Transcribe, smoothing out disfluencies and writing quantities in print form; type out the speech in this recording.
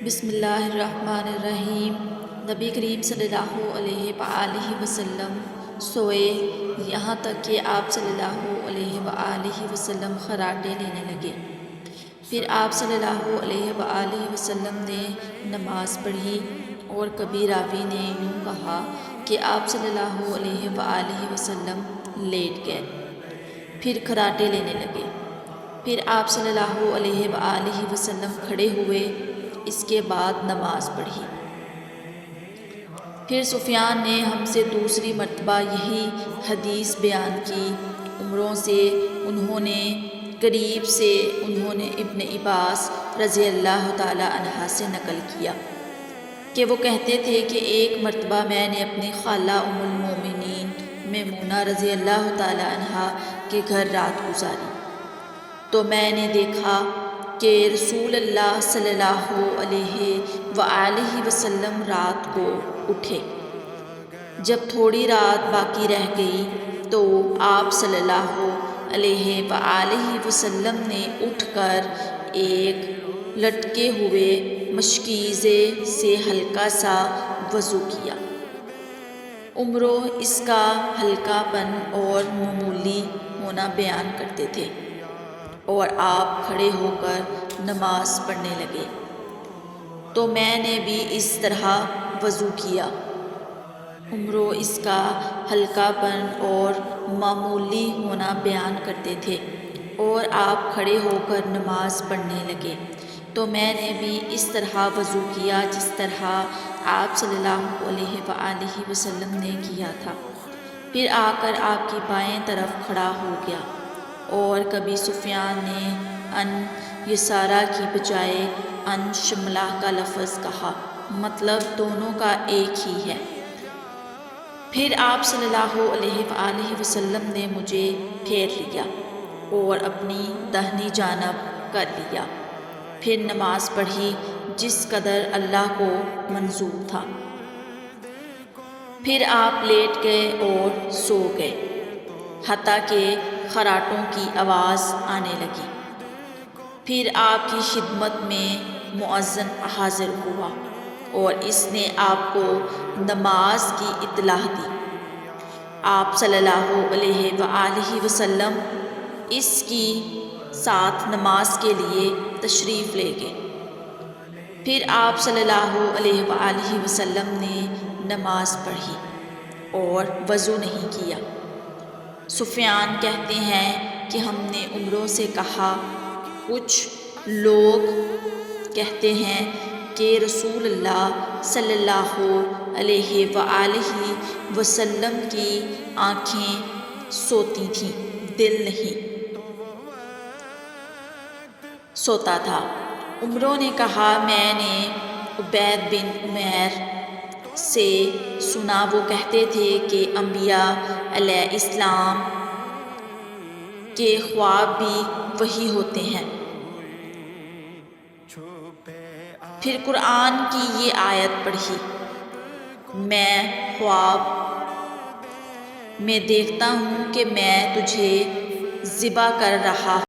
بسم اللہ الرحمن الرحیم۔ نبی کریم صلی اللہ علیہ وآلہ وسلم سوئے یہاں تک کہ آپ صلی اللہ علیہ وآلہ وسلم خراٹے لینے لگے۔ پھر آپ صلی اللہ علیہ وآلہ وسلم نے نماز پڑھی، اور کبھی راوی نے یوں کہا کہ آپ صلی اللہ علیہ وآلہ وسلم لیٹ گئے، پھر خراٹے لینے لگے۔ پھر آپ صلی اللہ علیہ وآلہ وسلم کھڑے ہوئے، اس کے بعد نماز پڑھی۔ پھر سفیان نے ہم سے دوسری مرتبہ یہی حدیث بیان کی۔ عمروں سے انہوں نے ابن عباس رضی اللہ تعالی عنہ سے نقل کیا کہ وہ کہتے تھے کہ ایک مرتبہ میں نے اپنی خالہ ام المومنین میمونہ رضی اللہ تعالی عنہ کے گھر رات گزاری، تو میں نے دیکھا کہ رسول اللہ صلی اللہ علیہ وآلہ وسلم رات کو اٹھے۔ جب تھوڑی رات باقی رہ گئی تو آپ صلی اللہ علیہ وآلہ وسلم نے اٹھ کر ایک لٹکے ہوئے مشکیزے سے ہلکا سا وضو کیا۔ عمروں اس کا ہلکا پن اور معمولی ہونا بیان کرتے تھے، اور آپ کھڑے ہو کر نماز پڑھنے لگے، تو میں نے بھی اس طرح وضو کیا۔ عمروں اس کا ہلکا پن اور معمولی ہونا بیان کرتے تھے، اور آپ کھڑے ہو کر نماز پڑھنے لگے، تو میں نے بھی اس طرح وضو کیا جس طرح آپ صلی اللہ علیہ وآلہ وسلم نے کیا تھا۔ پھر آ کر آپ کی بائیں طرف کھڑا ہو گیا، اور کبھی سفیان نے ان یسارہ کی بجائے ان شملہ کا لفظ کہا، مطلب دونوں کا ایک ہی ہے۔ پھر آپ صلی اللہ علیہ وآلہ وسلم نے مجھے پھیر لیا اور اپنی داہنی جانب کر لیا، پھر نماز پڑھی جس قدر اللہ کو منظور تھا۔ پھر آپ لیٹ گئے اور سو گئے، حتیٰ کہ خراٹوں کی آواز آنے لگی۔ پھر آپ کی خدمت میں مؤذن حاضر ہوا، اور اس نے آپ کو نماز کی اطلاع دی۔ آپ صلی اللہ علیہ وآلہ وسلم اس کی ساتھ نماز کے لیے تشریف لے گئے۔ پھر آپ صلی اللہ علیہ وآلہ وسلم نے نماز پڑھی اور وضو نہیں کیا۔ سفیان کہتے ہیں کہ ہم نے عمروں سے کہا، کچھ لوگ کہتے ہیں کہ رسول اللہ صلی اللہ علیہ وآلہ وسلم کی آنکھیں سوتی تھیں، دل نہیں سوتا تھا۔ عمروں نے کہا، میں نے عبید بن عمیر سے سنا، وہ کہتے تھے کہ انبیاء علیہ السلام کے خواب بھی وحی ہوتے ہیں۔ پھر قرآن کی یہ آیت پڑھی، میں خواب میں دیکھتا ہوں کہ میں تجھے ذبح کر رہا